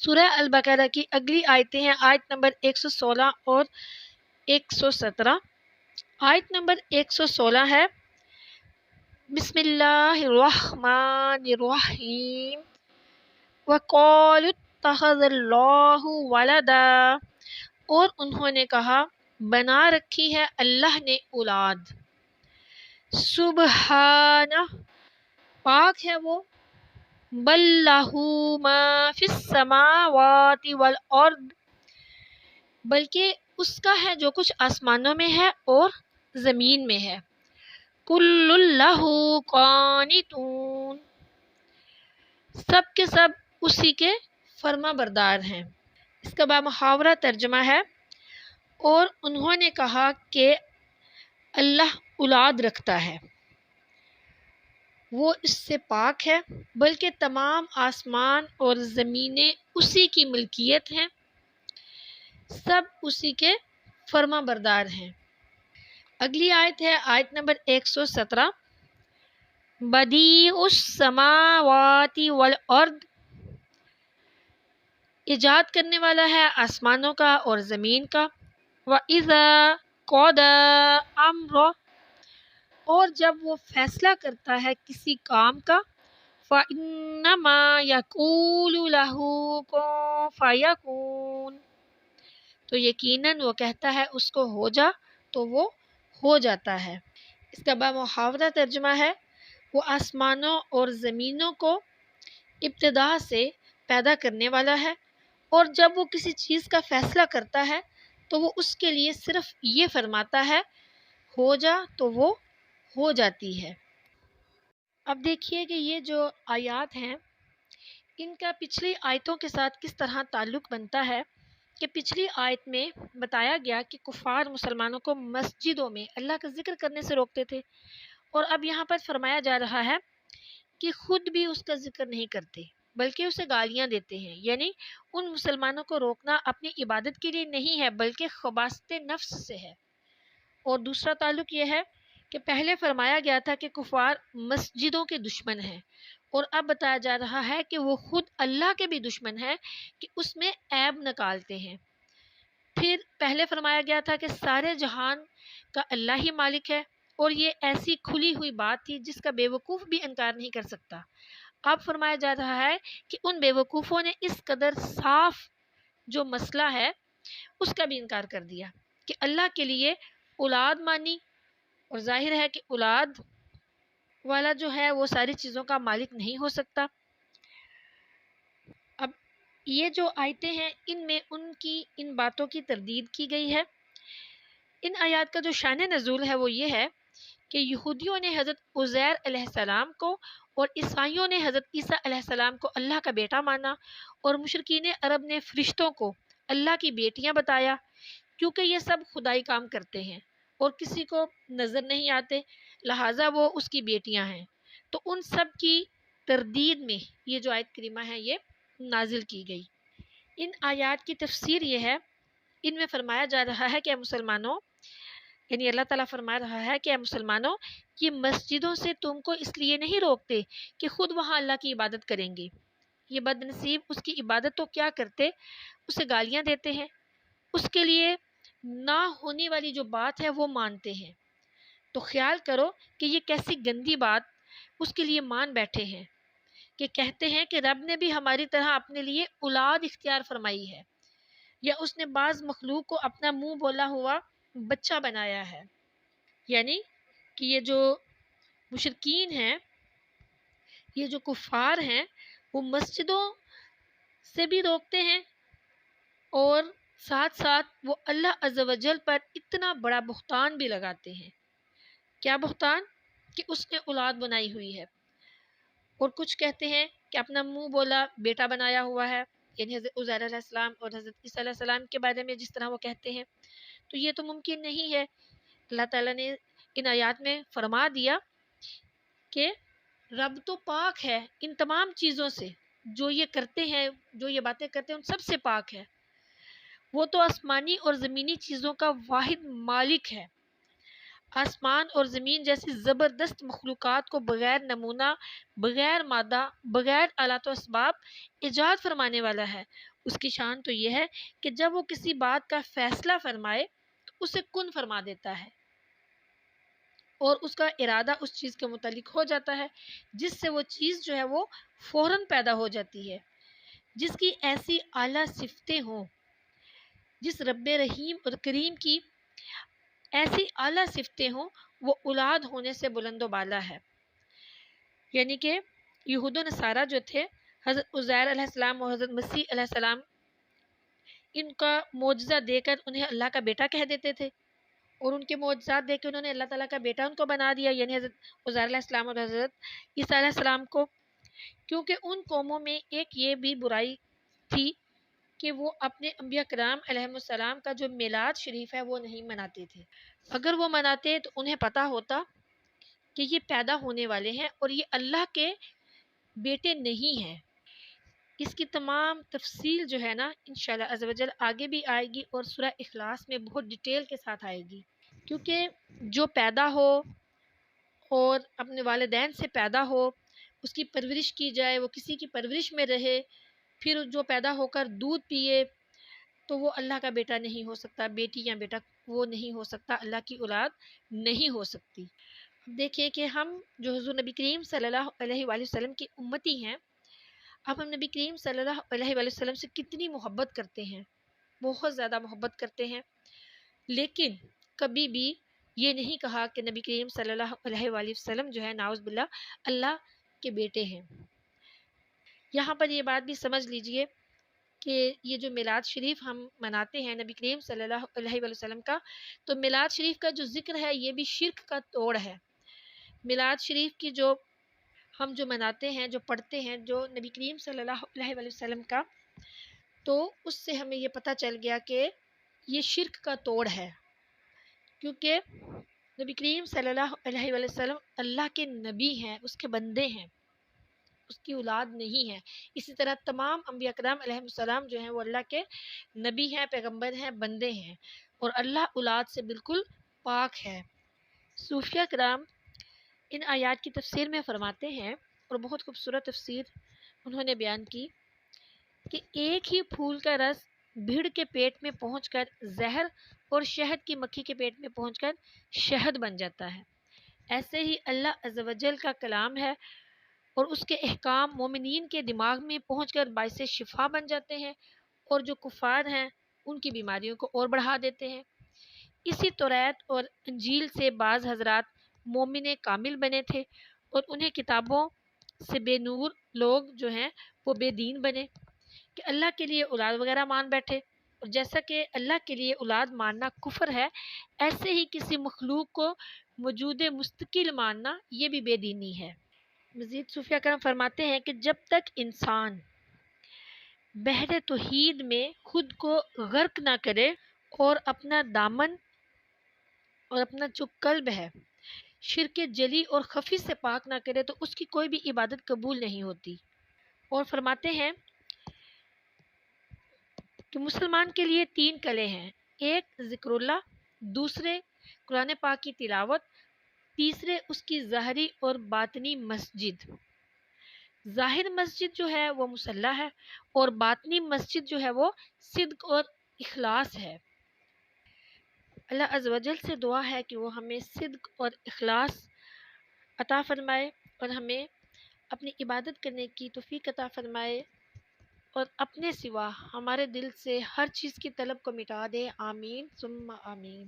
سورہ البقرہ کی اگلی آیتیں ہیں آیت نمبر 116 اور 117۔ آیت نمبر 116 ہے بسم اللہ الرحمن الرحیم وَقَالُوا اتَّخَذَ اللَّهُ وَلَدًا، اور انہوں نے کہا بنا رکھی ہے اللہ نے اولاد۔ سبحانہ، پاک ہے وہ، بل لہ ما فی السماوات والارض، بلکہ اس کا ہے جو کچھ آسمانوں میں ہے اور زمین میں ہے۔ کل لہ قانتون، سب کے سب اسی کے فرما بردار ہیں۔ اس کا بامحاورہ ترجمہ ہے اور انہوں نے کہا کہ اللہ اولاد رکھتا ہے، وہ اس سے پاک ہے، بلکہ تمام آسمان اور زمینیں اسی کی ملکیت ہیں، سب اسی کے فرما بردار ہیں۔ اگلی آیت ہے آیت نمبر 117۔ بدیع السماوات والارض، ایجاد کرنے والا ہے آسمانوں کا اور زمین کا۔ وَإِذَا قَضَىٰ أَمْرًا، اور جب وہ فیصلہ کرتا ہے کسی کام کا، فَإِنَّمَا يَقُولُ لَهُ كُن فَيَكُونُ، تو یقیناً وہ کہتا ہے اس کو ہو جا تو وہ ہو جاتا ہے۔ اس کا بامحاورہ ترجمہ ہے وہ آسمانوں اور زمینوں کو ابتدا سے پیدا کرنے والا ہے، اور جب وہ کسی چیز کا فیصلہ کرتا ہے تو وہ اس کے لیے صرف یہ فرماتا ہے ہو جا تو وہ ہو جاتی ہے۔ اب دیکھیے کہ یہ جو آیات ہیں ان کا پچھلی آیتوں کے ساتھ کس طرح تعلق بنتا ہے کہ پچھلی آیت میں بتایا گیا کہ کفار مسلمانوں کو مسجدوں میں اللہ کا ذکر کرنے سے روکتے تھے، اور اب یہاں پر فرمایا جا رہا ہے کہ خود بھی اس کا ذکر نہیں کرتے بلکہ اسے گالیاں دیتے ہیں، یعنی ان مسلمانوں کو روکنا اپنی عبادت کے لیے نہیں ہے بلکہ خباثت نفس سے ہے۔ اور دوسرا تعلق یہ ہے کہ پہلے فرمایا گیا تھا کہ کفار مسجدوں کے دشمن ہیں، اور اب بتایا جا رہا ہے کہ وہ خود اللہ کے بھی دشمن ہیں کہ اس میں عیب نکالتے ہیں۔ پھر پہلے فرمایا گیا تھا کہ سارے جہان کا اللہ ہی مالک ہے، اور یہ ایسی کھلی ہوئی بات تھی جس کا بے وقوف بھی انکار نہیں کر سکتا۔ اب فرمایا جا رہا ہے کہ ان بے وقوفوں نے اس قدر صاف جو مسئلہ ہے اس کا بھی انکار کر دیا کہ اللہ کے لیے اولاد مانی، اور ظاہر ہے کہ اولاد والا جو ہے وہ ساری چیزوں کا مالک نہیں ہو سکتا۔ اب یہ جو آیتیں ہیں ان میں ان کی ان باتوں کی تردید کی گئی ہے۔ ان آیات کا جو شان نزول ہے وہ یہ ہے کہ یہودیوں نے حضرت عزیر علیہ السلام کو اور عیسائیوں نے حضرت عیسیٰ علیہ السلام کو اللہ کا بیٹا مانا، اور مشرکین عرب نے فرشتوں کو اللہ کی بیٹیاں بتایا، کیونکہ یہ سب خدائی کام کرتے ہیں اور کسی کو نظر نہیں آتے، لہٰذا وہ اس کی بیٹیاں ہیں۔ تو ان سب کی تردید میں یہ جو آیت کریمہ ہے یہ نازل کی گئی۔ ان آیات کی تفسیر یہ ہے، ان میں فرمایا جا رہا ہے کہ اے مسلمانوں، یعنی اللہ تعالیٰ فرما رہا ہے کہ اے مسلمانوں، یہ مسجدوں سے تم کو اس لیے نہیں روکتے کہ خود وہاں اللہ کی عبادت کریں گے، یہ بد نصیب اس کی عبادت تو کیا کرتے، اسے گالیاں دیتے ہیں، اس کے لیے نہ ہونے والی جو بات ہے وہ مانتے ہیں۔ تو خیال کرو کہ یہ کیسی گندی بات اس کے لیے مان بیٹھے ہیں کہ کہتے ہیں کہ رب نے بھی ہماری طرح اپنے لیے اولاد اختیار فرمائی ہے، یا اس نے بعض مخلوق کو اپنا منہ بولا ہوا بچہ بنایا ہے۔ یعنی کہ یہ جو مشرکین ہیں، یہ جو کفار ہیں، وہ مسجدوں سے بھی روکتے ہیں، اور ساتھ ساتھ وہ اللہ عز و جل پر اتنا بڑا بہتان بھی لگاتے ہیں۔ کیا بہتان؟ کہ اس نے اولاد بنائی ہوئی ہے، اور کچھ کہتے ہیں کہ اپنا منہ بولا بیٹا بنایا ہوا ہے، یعنی حضرت عزیر علیہ السلام اور حضرت عیسیٰ علیہ السلام کے بارے میں جس طرح وہ کہتے ہیں، تو یہ تو ممکن نہیں ہے۔ اللہ تعالیٰ نے ان آیات میں فرما دیا کہ رب تو پاک ہے ان تمام چیزوں سے، جو یہ کرتے ہیں، جو یہ باتیں کرتے ہیں ان سب سے پاک ہے، وہ تو آسمانی اور زمینی چیزوں کا واحد مالک ہے۔ آسمان اور زمین جیسی زبردست مخلوقات کو بغیر نمونہ، بغیر مادہ، بغیر آلات و اسباب ایجاد فرمانے والا ہے۔ اس کی شان تو یہ ہے کہ جب وہ کسی بات کا فیصلہ فرمائے تو اسے کن فرما دیتا ہے اور اس کا ارادہ اس چیز کے متعلق ہو جاتا ہے، جس سے وہ چیز جو ہے وہ فوراً پیدا ہو جاتی ہے۔ جس کی ایسی اعلیٰ صفتیں ہوں، جس رب رحیم اور کریم کی ایسی اعلیٰ صفتیں ہوں، وہ اولاد ہونے سے بلند و بالا ہے۔ یعنی کہ یہود و نصارہ جو تھے، حضرت عزیر علیہ السلام اور حضرت مسیح علیہ السلام، ان کا معجزہ دے کر انہیں اللہ کا بیٹا کہہ دیتے تھے، اور ان کے معجزات دے کے انہوں نے اللہ تعالیٰ کا بیٹا ان کو بنا دیا، یعنی حضرت عزیر علیہ السلام اور حضرت عیسیٰ علیہ السلام کو۔ کیونکہ ان قوموں میں ایک یہ بھی برائی تھی کہ وہ اپنے انبیاء کرام علیہ السلام کا جو میلاد شریف ہے وہ نہیں مناتے تھے۔ اگر وہ مناتے تو انہیں پتہ ہوتا کہ یہ پیدا ہونے والے ہیں اور یہ اللہ کے بیٹے نہیں ہیں۔ اس کی تمام تفصیل جو ہے نا انشاءاللہ عز و جل آگے بھی آئے گی اور سورہ اخلاص میں بہت ڈیٹیل کے ساتھ آئے گی۔ کیونکہ جو پیدا ہو اور اپنے والدین سے پیدا ہو، اس کی پرورش کی جائے، وہ کسی کی پرورش میں رہے، پھر جو پیدا ہو کر دودھ پیے، تو وہ اللہ کا بیٹا نہیں ہو سکتا، بیٹی یا بیٹا وہ نہیں ہو سکتا، اللہ کی اولاد نہیں ہو سکتی۔ اب دیکھیں کہ ہم جو حضور نبی کریم صلی اللہ علیہ وآلہ وسلم کی امتی ہیں، اب ہم نبی کریم صلی اللہ علیہ وآلہ وسلم سے کتنی محبت کرتے ہیں، بہت زیادہ محبت کرتے ہیں، لیکن کبھی بھی یہ نہیں کہا کہ نبی کریم صلی اللہ علیہ وآلہ وسلم جو ہے نعوذ باللہ اللہ کے بیٹے ہیں۔ یہاں پر یہ بات بھی سمجھ لیجئے کہ یہ جو میلاد شریف ہم مناتے ہیں نبی کریم صلی اللہ علیہ وآلہ وسلم کا، تو میلاد شریف کا جو ذکر ہے یہ بھی شرک کا توڑ ہے۔ میلاد شریف کی جو ہم جو مناتے ہیں، جو پڑھتے ہیں، جو نبی کریم صلی اللہ علیہ وآلہ وسلم کا، تو اس سے ہمیں یہ پتہ چل گیا کہ یہ شرک کا توڑ ہے، کیونکہ نبی کریم صلی اللہ علیہ وآلہ وسلم اللہ کے نبی ہیں، اس کے بندے ہیں، اس کی اولاد نہیں ہے۔ اسی طرح تمام انبیاء کرام علیہ السلام جو ہیں وہ اللہ کے نبی ہیں، پیغمبر ہیں، بندے ہیں، اور اللہ اولاد سے بالکل پاک ہے۔ صوفیہ کرام ان آیات کی تفسیر میں فرماتے ہیں، اور بہت خوبصورت تفسیر انہوں نے بیان کی، کہ ایک ہی پھول کا رس بھیڑ کے پیٹ میں پہنچ کر زہر اور شہد کی مکھی کے پیٹ میں پہنچ کر شہد بن جاتا ہے، ایسے ہی اللہ عز و جل کا کلام ہے اور اس کے احکام مومنین کے دماغ میں پہنچ کر باعث شفا بن جاتے ہیں، اور جو کفار ہیں ان کی بیماریوں کو اور بڑھا دیتے ہیں۔ اسی توریت اور انجیل سے بعض حضرات مومن کامل بنے تھے، اور انہیں کتابوں سے بے نور لوگ جو ہیں وہ بے دین بنے کہ اللہ کے لیے اولاد وغیرہ مان بیٹھے، اور جیسا کہ اللہ کے لیے اولاد ماننا کفر ہے، ایسے ہی کسی مخلوق کو موجود مستقل ماننا یہ بھی بے دینی ہے۔ مزید صوفیہ کرام فرماتے ہیں کہ جب تک انسان بحر توحید میں خود کو غرق نہ کرے اور اپنا دامن اور اپنا جو قلب ہے شرک جلی اور خفی سے پاک نہ کرے تو اس کی کوئی بھی عبادت قبول نہیں ہوتی۔ اور فرماتے ہیں کہ مسلمان کے لیے 3 قلعے ہیں، ایک ذکر اللہ، دوسرے قرآن پاک کی تلاوت، تیسرے اس کی ظاہری اور باطنی مسجد۔ ظاہر مسجد جو ہے وہ مصلی ہے، اور باطنی مسجد جو ہے وہ صدق اور اخلاص ہے۔ اللہ عز و جل سے دعا ہے کہ وہ ہمیں صدق اور اخلاص عطا فرمائے، اور ہمیں اپنی عبادت کرنے کی توفیق عطا فرمائے، اور اپنے سوا ہمارے دل سے ہر چیز کی طلب کو مٹا دے۔ آمین ثم آمین۔